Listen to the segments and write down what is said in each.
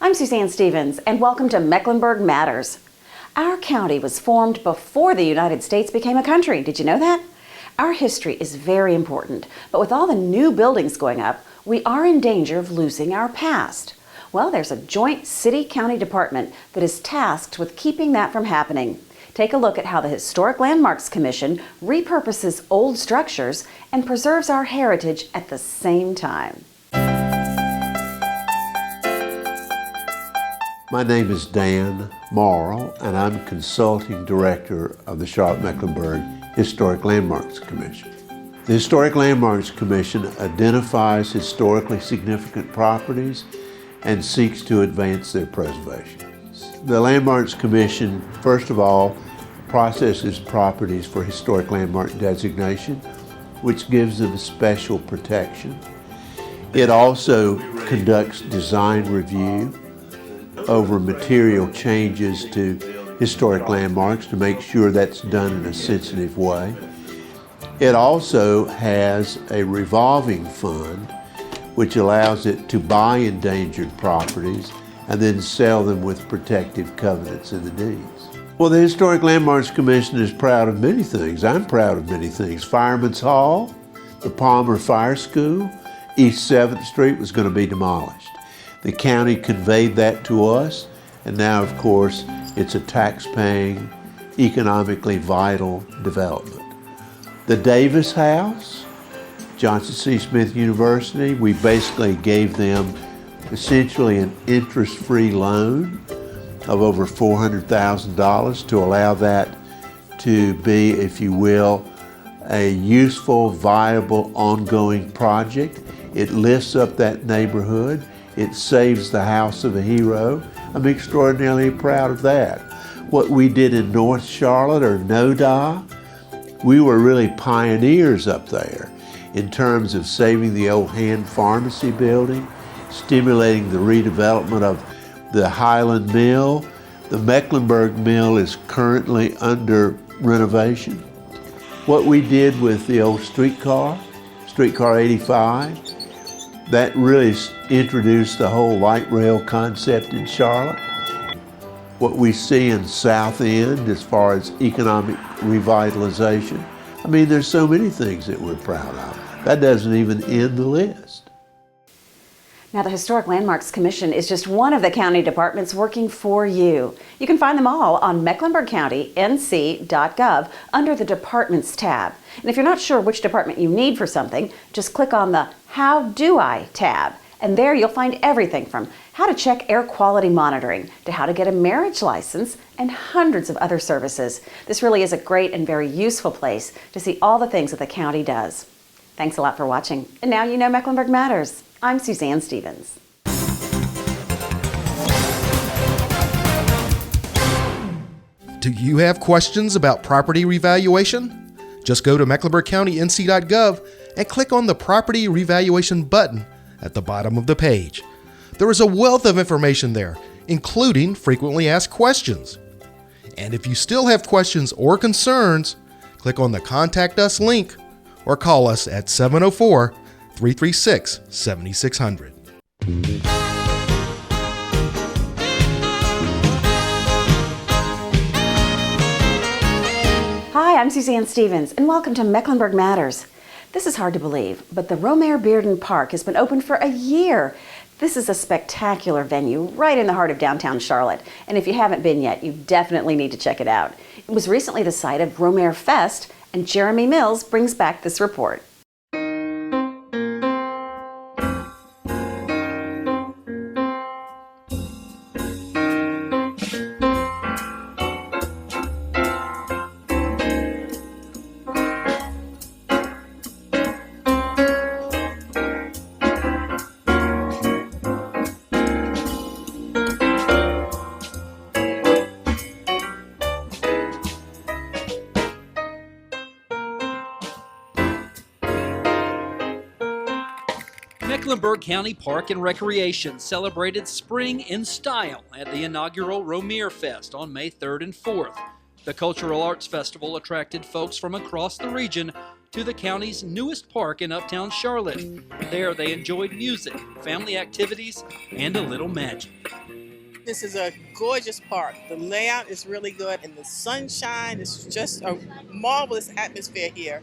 I'm Suzanne Stevens, and welcome to Mecklenburg Matters. Our county was formed before the United States became a country. Did you know that? Our history is very important, but with all the new buildings going up, we are in danger of losing our past. Well, there's a joint city-county department that is tasked with keeping that from happening. Take a look at how the Historic Landmarks Commission repurposes old structures and preserves our heritage at the same time. My name is Dan Morrill, and I'm Consulting Director of the Charlotte-Mecklenburg Historic Landmarks Commission. The Historic Landmarks Commission identifies historically significant properties and seeks to advance their preservation. The Landmarks Commission, first of all, processes properties for historic landmark designation, which gives them special protection. It also conducts design review over material changes to historic landmarks to make sure that's done in a sensitive way. It also has a revolving fund which allows it to buy endangered properties and then sell them with protective covenants in the deeds. Well, the Historic Landmarks Commission is proud of many things. I'm proud of many things. Fireman's Hall, the Palmer Fire School, East 7th Street was going to be demolished. The county conveyed that to us, and now, of course, it's a tax-paying, economically vital development. The Davis House, Johnson C. Smith University, we basically gave them essentially an interest-free loan of over $400,000 to allow that to be, if you will, a useful, viable, ongoing project. It lifts up that neighborhood. It saves the house of a hero. I'm extraordinarily proud of that. What we did in North Charlotte, or NODA, we were really pioneers up there in terms of saving the old Hand Pharmacy building, stimulating the redevelopment of the Highland Mill. The Mecklenburg Mill is currently under renovation. What we did with the old streetcar 85, that really introduced the whole light rail concept in Charlotte. What we see in South End as far as economic revitalization. I mean, there's so many things that we're proud of. That doesn't even end the list. Now, the Historic Landmarks Commission is just one of the county departments working for you. You can find them all on Mecklenburg CountyNC.gov under the Departments tab. And if you're not sure which department you need for something, just click on the How Do I tab. And there you'll find everything from how to check air quality monitoring to how to get a marriage license and hundreds of other services. This really is a great and very useful place to see all the things that the county does. Thanks a lot for watching. And now you know Mecklenburg Matters. I'm Suzanne Stevens. Do you have questions about property revaluation? Just go to MecklenburgCountyNC.gov and click on the Property Revaluation button at the bottom of the page. There is a wealth of information there, including frequently asked questions. And if you still have questions or concerns, click on the Contact Us link or call us at 704-336-7600. Hi, I'm Suzanne Stevens, and welcome to Mecklenburg Matters. This is hard to believe, but the Romaire Bearden Park has been open for a year. This is a spectacular venue right in the heart of downtown Charlotte, and if you haven't been yet, you definitely need to check it out. It was recently the site of Romaire Fest, and Jeremy Mills brings back this report. Mecklenburg County Park and Recreation celebrated spring in style at the inaugural Romaire Fest on May 3rd and 4th. The Cultural Arts Festival attracted folks from across the region to the county's newest park in Uptown Charlotte. There they enjoyed music, family activities, and a little magic. This is a gorgeous park. The layout is really good, and the sunshine is just a marvelous atmosphere here.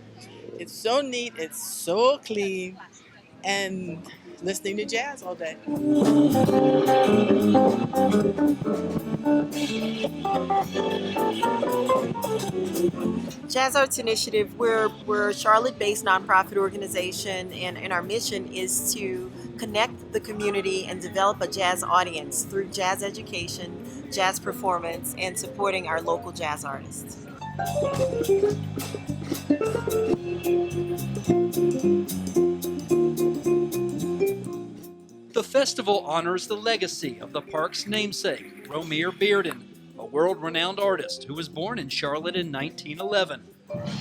It's so neat, it's so clean, and listening to jazz all day. Jazz Arts Initiative, we're a Charlotte-based nonprofit organization, and our mission is to connect the community and develop a jazz audience through jazz education, jazz performance, and supporting our local jazz artists. The festival honors the legacy of the park's namesake, Romare Bearden, a world-renowned artist who was born in Charlotte in 1911.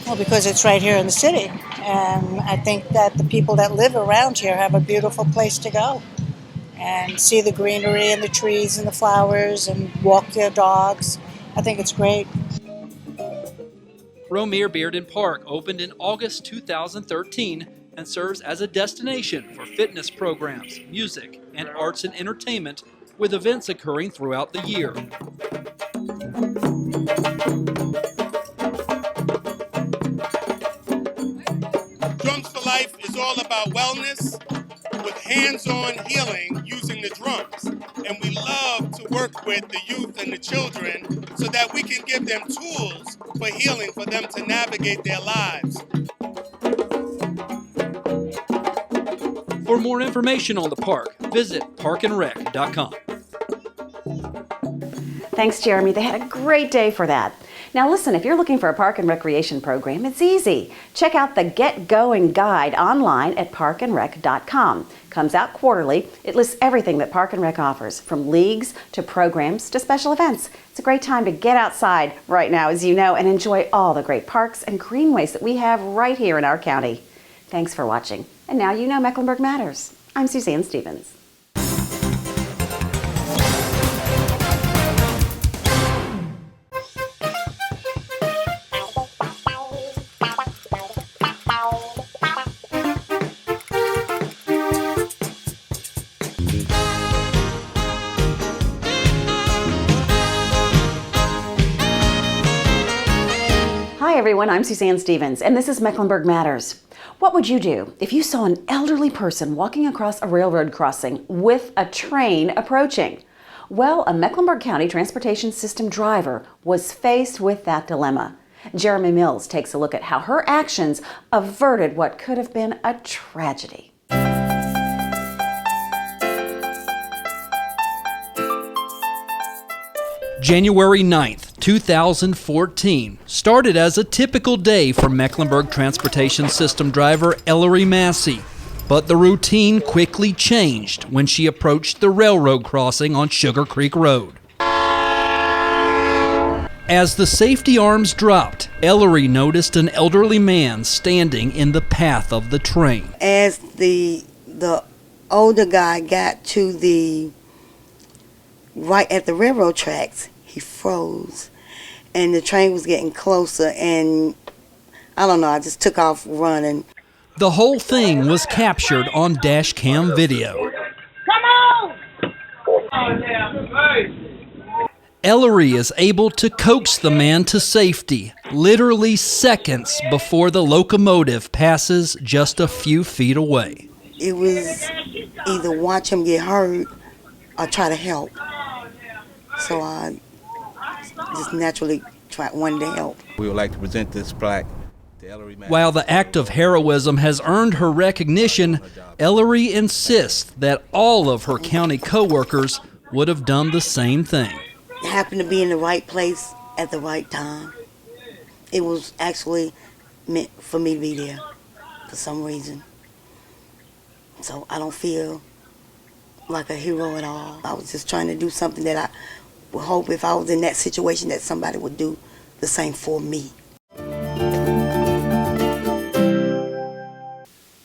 Well, because it's right here in the city, and I think that the people that live around here have a beautiful place to go and see the greenery and the trees and the flowers and walk their dogs. I think it's great. Romare Bearden Park opened in August 2013 and serves as a destination for fitness programs, music, and arts and entertainment, with events occurring throughout the year. Drums for Life is all about wellness with hands-on healing using the drums. And we love to work with the youth and the children so that we can give them tools for healing, for them to navigate their lives. For more information on the park, visit parkandrec.com. Thanks, Jeremy. They had a great day for that. Now listen, if you're looking for a park and recreation program, it's easy. Check out the Get Going Guide online at parkandrec.com. Comes out quarterly. It lists everything that Park and Rec offers, from leagues to programs to special events. It's a great time to get outside right now, as you know, and enjoy all the great parks and greenways that we have right here in our county. Thanks for watching. And now you know Mecklenburg Matters. I'm Suzanne Stevens. Hi everyone, I'm Suzanne Stevens, and this is Mecklenburg Matters. What would you do if you saw an elderly person walking across a railroad crossing with a train approaching? Well, a Mecklenburg County Transportation System driver was faced with that dilemma. Jeremy Mills takes a look at how her actions averted what could have been a tragedy. January 9th, 2014 started as a typical day for Mecklenburg Transportation System driver Ellery Massey, but the routine quickly changed when she approached the railroad crossing on Sugar Creek Road. As the safety arms dropped, Ellery noticed an elderly man standing in the path of the train. As the older guy got to the right at the railroad tracks, he froze, and the train was getting closer, and I don't know, I just took off running. The whole thing was captured on dash cam video. Come on! Ellery is able to coax the man to safety, literally seconds before the locomotive passes just a few feet away. It was either watch him get hurt or try to help. So I just naturally wanted to help. We would like to present this plaque to Ellery Massey. While the act of heroism has earned her recognition, Ellery insists that all of her county co-workers would have done the same thing. Happened to be in the right place at the right time. It was actually meant for me to be there for some reason. So I don't feel like a hero at all. I was just trying to do something that I would hope if I was in that situation that somebody would do the same for me.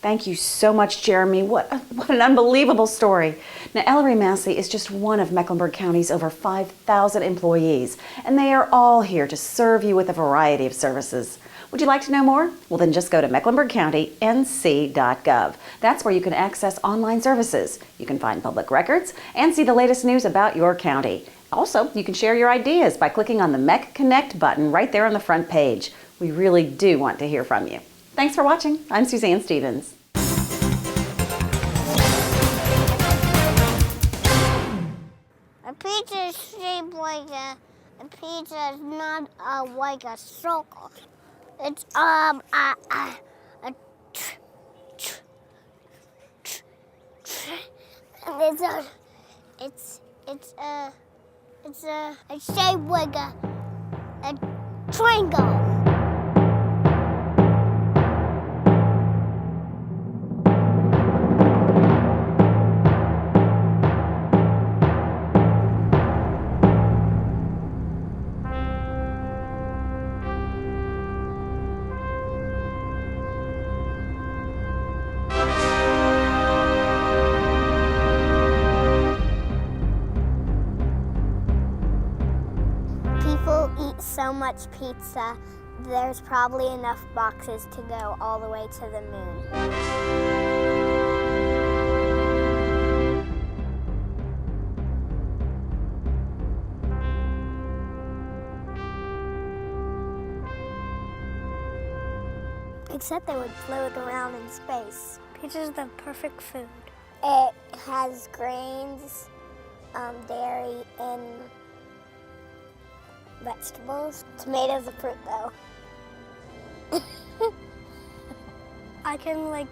Thank you so much, Jeremy. What an unbelievable story. Now, Ellery Massey is just one of Mecklenburg County's over 5,000 employees, and they are all here to serve you with a variety of services. Would you like to know more? Well, then just go to Mecklenburg CountyNC.gov. That's where you can access online services. You can find public records and see the latest news about your county. Also, you can share your ideas by clicking on the Mech Connect button right there on the front page. We really do want to hear from you. Thanks for watching. I'm Suzanne Stevens. A pizza is shaped like a pizza is not like a circle. It's it's shaped like a triangle. Eat so much pizza, there's probably enough boxes to go all the way to the moon. Except they would float around in space. Pizza is the perfect food. It has grains, dairy, and vegetables. Tomatoes are fruit, though. I can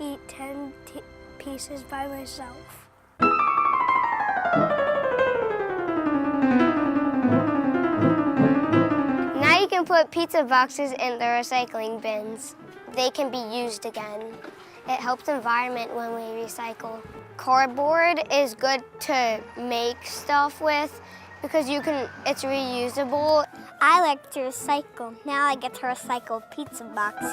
eat 10 pieces by myself. Now you can put pizza boxes in the recycling bins. They can be used again. It helps the environment when we recycle. Cardboard is good to make stuff with, because it's reusable. I like to recycle. Now I get to recycle pizza boxes.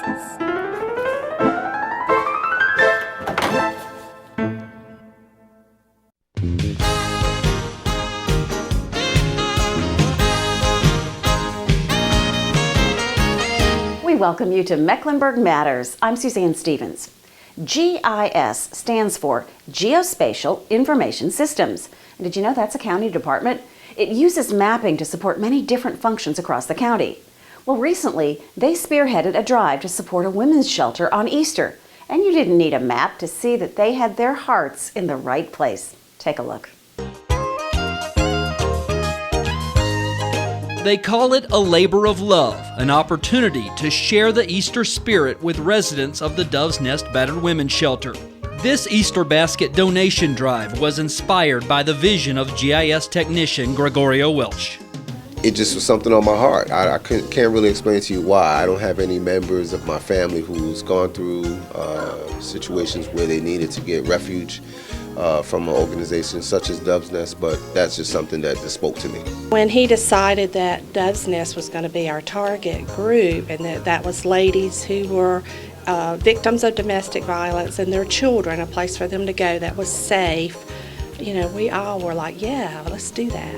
We welcome you to Mecklenburg Matters. I'm Suzanne Stevens. GIS stands for Geospatial Information Systems. And did you know that's a county department? It uses mapping to support many different functions across the county. Well, recently, they spearheaded a drive to support a women's shelter on Easter. And you didn't need a map to see that they had their hearts in the right place. Take a look. They call it a labor of love, an opportunity to share the Easter spirit with residents of the Dove's Nest Battered Women's Shelter. This Easter basket donation drive was inspired by the vision of GIS technician Gregorio Welch. It just was something on my heart. I can't really explain to you why. I don't have any members of my family who's gone through situations where they needed to get refuge from an organization such as Dove's Nest, but that's just something that just spoke to me. When he decided that Dove's Nest was going to be our target group, and that was ladies who were victims of domestic violence and their children, a place for them to go that was safe, we all were like, yeah, let's do that.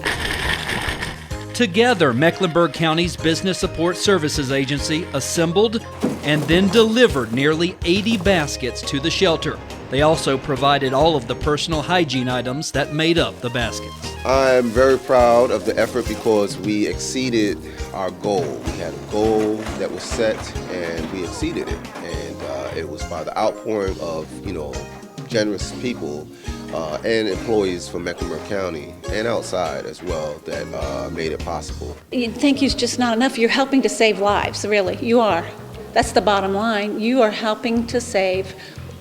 Together, Mecklenburg County's Business Support Services Agency assembled and then delivered nearly 80 baskets to the shelter. They also provided all of the personal hygiene items that made up the baskets. I'm very proud of the effort because we exceeded our goal. We had a goal that was set and we exceeded it. And it was by the outpouring of, generous people and employees from Mecklenburg County and outside as well that made it possible. Thank you is just not enough. You're helping to save lives, really. You are. That's the bottom line. You are helping to save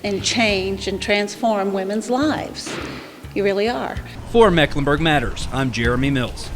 and change and transform women's lives. You really are. For Mecklenburg Matters, I'm Jeremy Mills.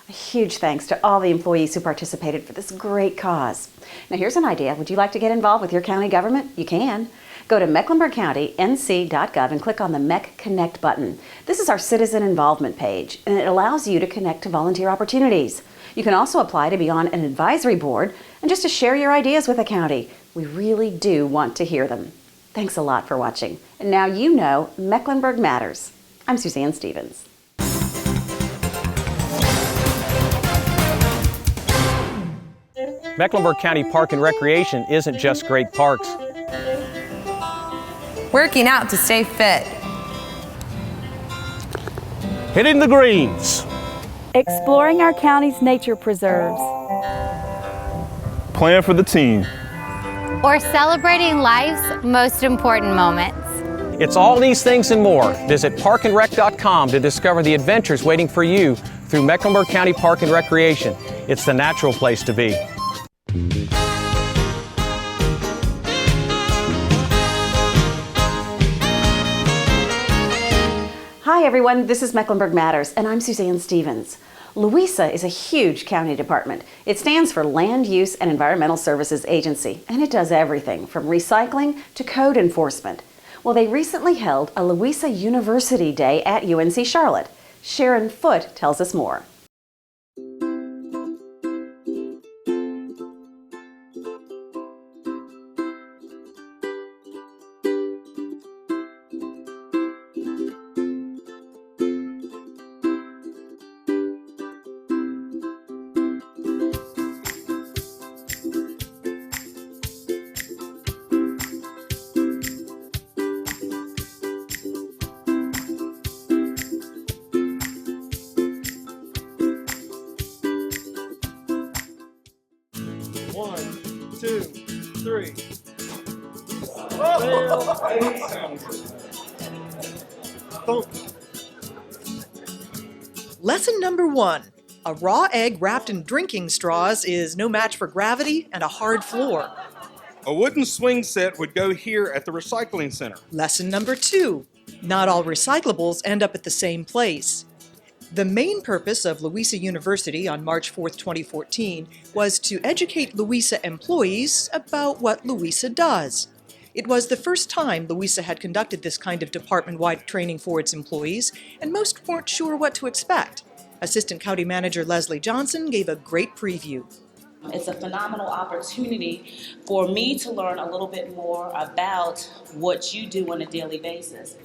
A huge thanks to all the employees who participated for this great cause. Now here's an idea. Would you like to get involved with your county government? You can. Go to Mecklenburg CountyNC.gov and click on the Mech Connect button. This is our citizen involvement page, and it allows you to connect to volunteer opportunities. You can also apply to be on an advisory board and just to share your ideas with the county. We really do want to hear them. Thanks a lot for watching. And now you know Mecklenburg Matters. I'm Suzanne Stevens. Mecklenburg County Park and Recreation isn't just great parks. Working out to stay fit. Hitting the greens. Exploring our county's nature preserves. Playing for the team. Or celebrating life's most important moments. It's all these things and more. Visit parkandrec.com to discover the adventures waiting for you through Mecklenburg County Park and Recreation. It's the natural place to be. Hi everyone, this is Mecklenburg Matters, and I'm Suzanne Stevens. LUISA is a huge county department. It stands for Land Use and Environmental Services Agency, and it does everything from recycling to code enforcement. Well, they recently held a LUISA University Day at UNC Charlotte. Sharon Foote tells us more. Lesson number 1. A raw egg wrapped in drinking straws is no match for gravity and a hard floor. A wooden swing set would go here at the recycling center. Lesson number 2. Not all recyclables end up at the same place. The main purpose of LUISA University on March 4, 2014 was to educate LUISA employees about what LUISA does. It was the first time LUISA had conducted this kind of department-wide training for its employees, and most weren't sure what to expect. Assistant County Manager Leslie Johnson gave a great preview. It's a phenomenal opportunity for me to learn a little bit more about what you do on a daily basis.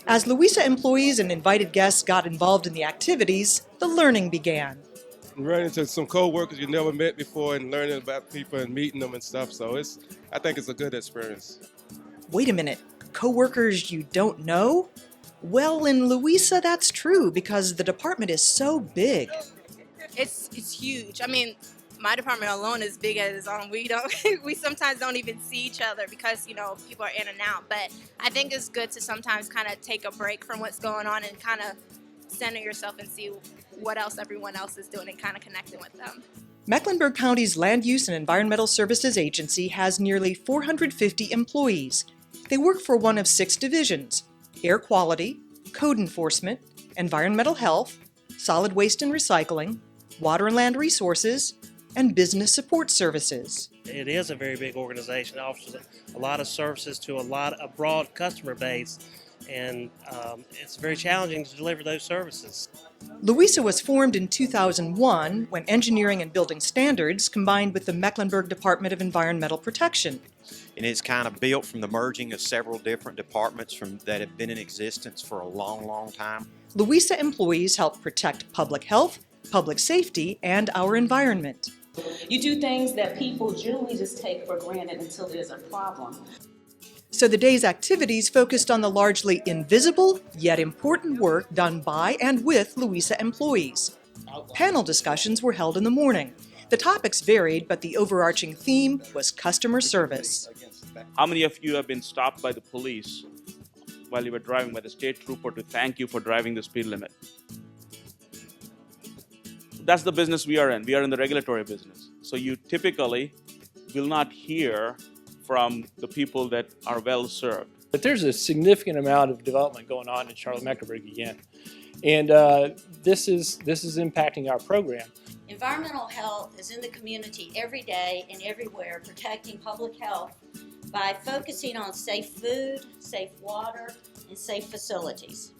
As LUISA employees and invited guests got involved in the activities, the learning began. Running into some co-workers you never met before and learning about people and meeting them and stuff, so I think it's a good experience. Wait a minute, co-workers you don't know? Well, in LUISA that's true because the department is so big. It's huge. I mean, my department alone is big as its own. We sometimes don't even see each other because, people are in and out. But I think it's good to sometimes kind of take a break from what's going on and kind of center yourself and see what else everyone else is doing and kind of connecting with them. Mecklenburg County's Land Use and Environmental Services Agency has nearly 450 employees. They work for one of 6 divisions: air quality, code enforcement, environmental health, solid waste and recycling, water and land resources, and business support services. It is a very big organization. It offers a lot of services to a broad customer base, and it's very challenging to deliver those services. LUISA was formed in 2001 when engineering and building standards combined with the Mecklenburg Department of Environmental Protection. And it's kind of built from the merging of several different departments that have been in existence for a long, long time. LUISA employees help protect public health, public safety, and our environment. You do things that people generally just take for granted until there's a problem. So the day's activities focused on the largely invisible yet important work done by and with LUISA employees. Panel discussions were held in the morning. The topics varied, but the overarching theme was customer service. How many of you have been stopped by the police while you were driving, by the state trooper, to thank you for driving the speed limit? That's the business we are in. We are in the regulatory business. So you typically will not hear from the people that are well served. But there's a significant amount of development going on in Charlotte-Mecklenburg again. And this is impacting our program. Environmental health is in the community every day and everywhere, protecting public health by focusing on safe food, safe water, and safe facilities.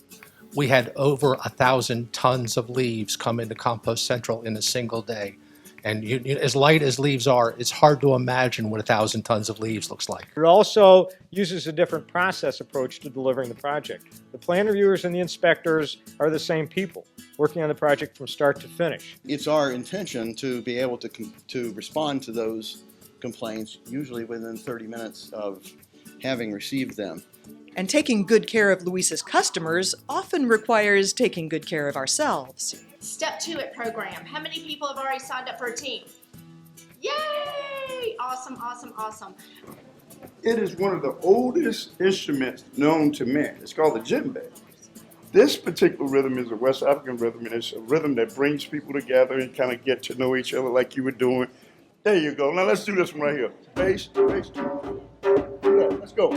We had over 1,000 tons of leaves come into Compost Central in a single day. And as light as leaves are, it's hard to imagine what 1,000 tons of leaves looks like. It also uses a different process approach to delivering the project. The plan reviewers and the inspectors are the same people, working on the project from start to finish. It's our intention to be able to respond to those complaints, usually within 30 minutes of having received them. And taking good care of Louisa's customers often requires taking good care of ourselves. Step 2 at program. How many people have already signed up for a team? Yay! Awesome, awesome, awesome. It is one of the oldest instruments known to man. It's called the djembe. This particular rhythm is a West African rhythm, and it's a rhythm that brings people together and kind of get to know each other like you were doing. There you go. Now let's do this one right here. Bass, bass. Yeah, let's go.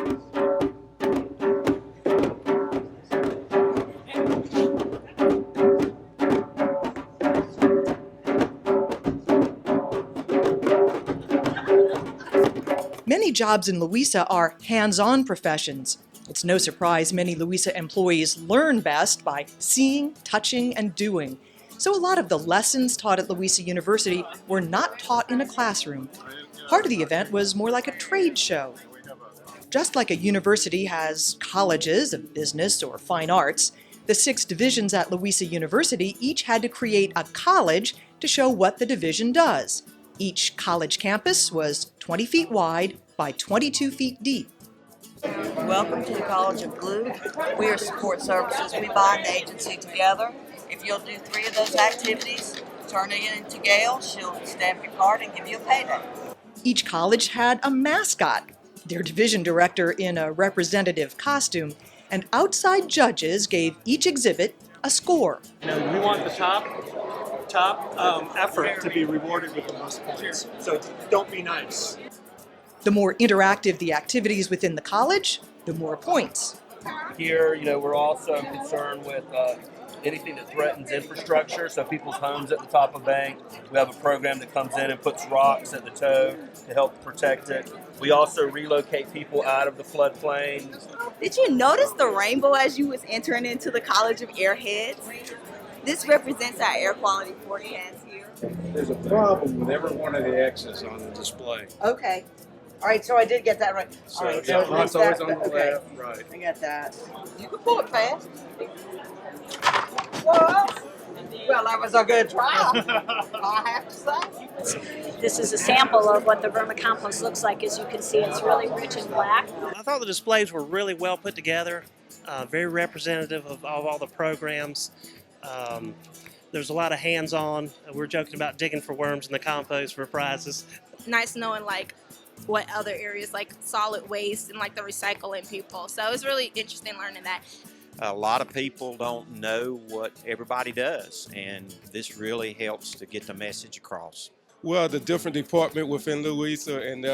Many jobs in Louisa are hands-on professions. It's no surprise many Louisa employees learn best by seeing, touching, and doing. So a lot of the lessons taught at Louisa University were not taught in a classroom. Part of the event was more like a trade show. Just like a university has colleges of business or fine arts, the 6 divisions at Louisa University each had to create a college to show what the division does. Each college campus was 20 feet wide by 22 feet deep. Welcome to the College of Glue. We are support services. We bind the agency together. If you'll do 3 of those activities, turn it in to Gail. She'll stamp your card and give you a payday. Each college had a mascot, their division director in a representative costume, and outside judges gave each exhibit a score. We want the top effort to be rewarded with the most points. So don't be nice. The more interactive the activities within the college, the more points. Here, we're also concerned with anything that threatens infrastructure, so people's homes at the top of bank. We have a program that comes in and puts rocks at the toe to help protect it. We also relocate people out of the floodplain. Did you notice the rainbow as you was entering into the College of Airheads? This represents our air quality forecast here. There's a problem with every one of the X's on the display. Okay. All right, so I did get that right. So, all right, yeah, so it's always on the left, right. I got that. You can pull it fast. Well, that was a good trial, I have to say. This is a sample of what the vermicompost looks like. As you can see, it's really rich and black. I thought the displays were really well put together, very representative of all the programs. There's a lot of hands-on. We're joking about digging for worms in the compost for prizes. Nice knowing what other areas like solid waste and the recycling people. So it was really interesting learning that. A lot of people don't know what everybody does, and this really helps to get the message across. Well, the different department within Louisa and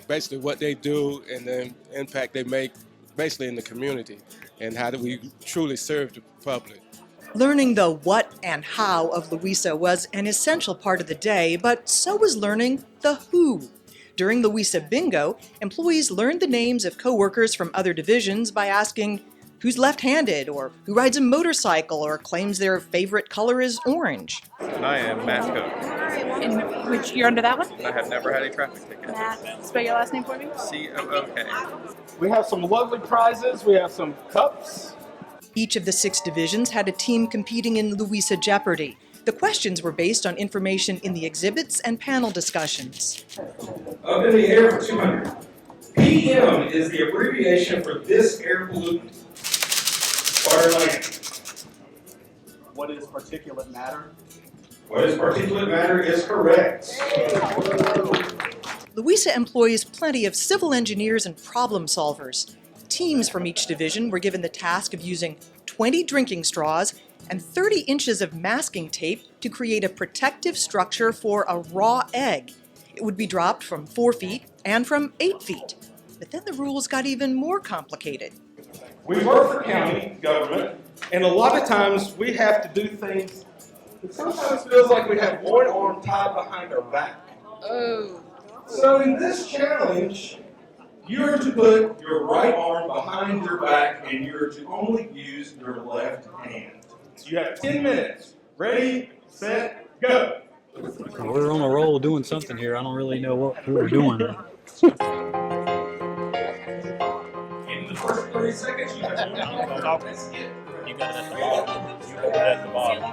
basically what they do and the impact they make basically in the community, and how do we truly serve the public. Learning the what and how of Louisa was an essential part of the day, but so was learning the who. During Louisa Bingo, employees learned the names of coworkers from other divisions by asking who's left-handed, or who rides a motorcycle, or claims their favorite color is orange. And I am Matt Cook. And which you're under that one? I have never had a traffic ticket. Matt, spell your last name for me. C-O-O-K. We have some lovely prizes. We have some cups. Each of the 6 divisions had a team competing in Louisa Jeopardy. The questions were based on information in the exhibits and panel discussions. Up in the air for 200. PM is the abbreviation for this air pollutant. Water land. What is particulate matter? What is particulate matter is correct. Louisa employs plenty of civil engineers and problem solvers. Teams from each division were given the task of using 20 drinking straws and 30 inches of masking tape to create a protective structure for a raw egg. It would be dropped from 4 feet and from 8 feet. But then the rules got even more complicated. We work for county government, and a lot of times we have to do things that sometimes feels like we have one arm tied behind our back. Oh. So in this challenge, you're to put your right arm behind your back, and you're to only use your left hand. So you have 10 minutes. Ready, set, go. we're on a roll doing something here. I don't really know what we're doing. In the first 30 seconds, you got it at the bottom. You got it at the bottom.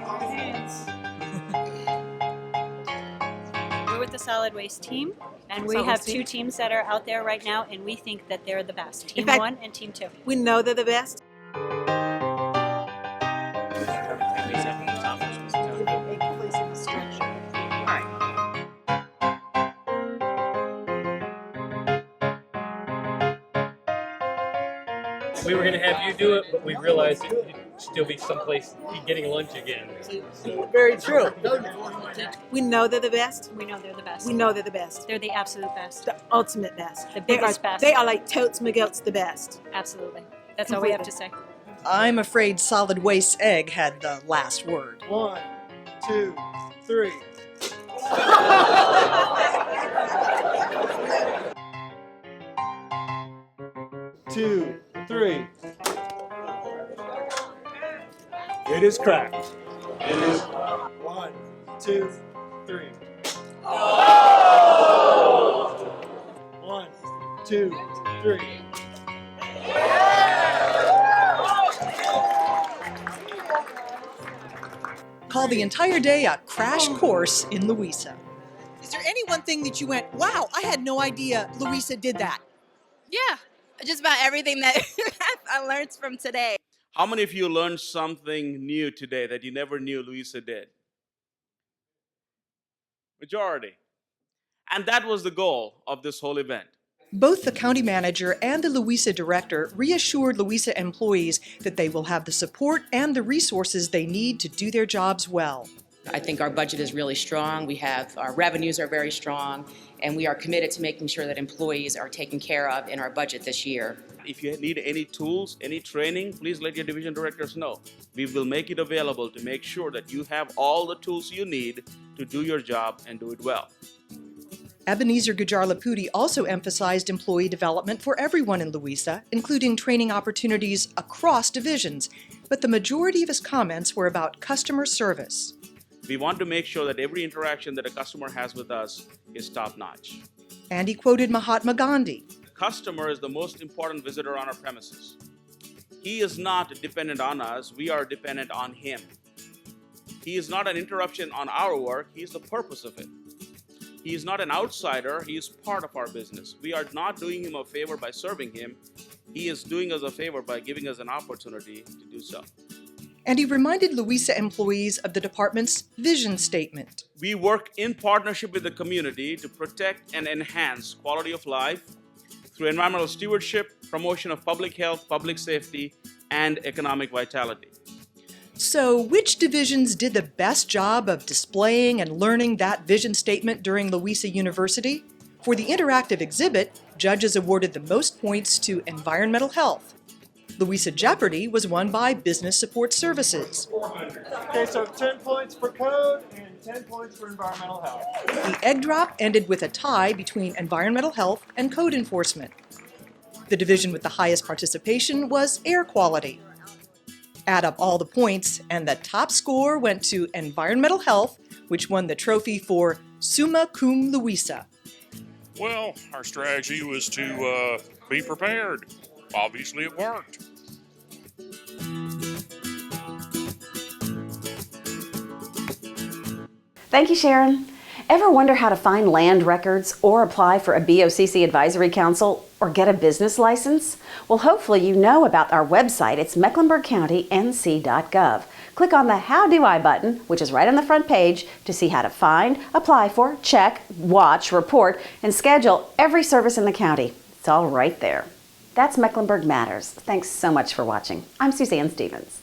We're with the solid waste team, and we Solid have waste two team. teams that are out there right now, and we think that they're the best. Team fact, 1 and Team 2. We know they're the best. We were going to have you do it, but we realized that you'd still be someplace getting lunch again. Very true. We know they're the best. We know they're the best. We know they're the best. They're the absolute best. The ultimate best. The biggest best. They are like totes McGoats the best. Absolutely. That's all we have to say. I'm afraid Solid Waste Egg had the last word. 1, 2, 3. Two, three. It is cracked. It is 1, 2, 3. 1, 2, 3. Call the entire day a crash course in Louisa. Is there any one thing that you went, wow, I had no idea Louisa did that? Yeah, just about everything that I learned from today. How many of you learned something new today that you never knew Louisa did? Majority. And that was the goal of this whole event. Both the county manager and the Louisa director reassured Louisa employees that they will have the support and the resources they need to do their jobs well. I think our budget is really strong. Our revenues are very strong, and we are committed to making sure that employees are taken care of in our budget this year. If you need any tools, any training, please let your division directors know. We will make it available to make sure that you have all the tools you need to do your job and do it well. Ebenezer Gujar-Laputi also emphasized employee development for everyone in Louisa, including training opportunities across divisions, but the majority of his comments were about customer service. We want to make sure that every interaction that a customer has with us is top-notch. And he quoted Mahatma Gandhi. The customer is the most important visitor on our premises. He is not dependent on us, we are dependent on him. He is not an interruption on our work, he is the purpose of it. He is not an outsider, he is part of our business. We are not doing him a favor by serving him, he is doing us a favor by giving us an opportunity to do so. And he reminded Louisa employees of the department's vision statement. We work in partnership with the community to protect and enhance quality of life through environmental stewardship, promotion of public health, public safety, and economic vitality. So, which divisions did the best job of displaying and learning that vision statement during Louisa University? For the interactive exhibit, judges awarded the most points to environmental health. Louisa Jeopardy was won by Business Support Services. Okay, so 10 points for code and 10 points for environmental health. The egg drop ended with a tie between environmental health and code enforcement. The division with the highest participation was air quality. Add up all the points, and the top score went to environmental health, which won the trophy for Summa Cum Louisa. Well, our strategy was to be prepared. Obviously, it worked. Thank you, Sharon. Ever wonder how to find land records or apply for a BOCC advisory council or get a business license? Well, hopefully you know about our website. It's Mecklenburg CountyNC.gov. Click on the How Do I button, which is right on the front page, to see how to find, apply for, check, watch, report, and schedule every service in the county. It's all right there. That's Mecklenburg Matters. Thanks so much for watching. I'm Suzanne Stevens.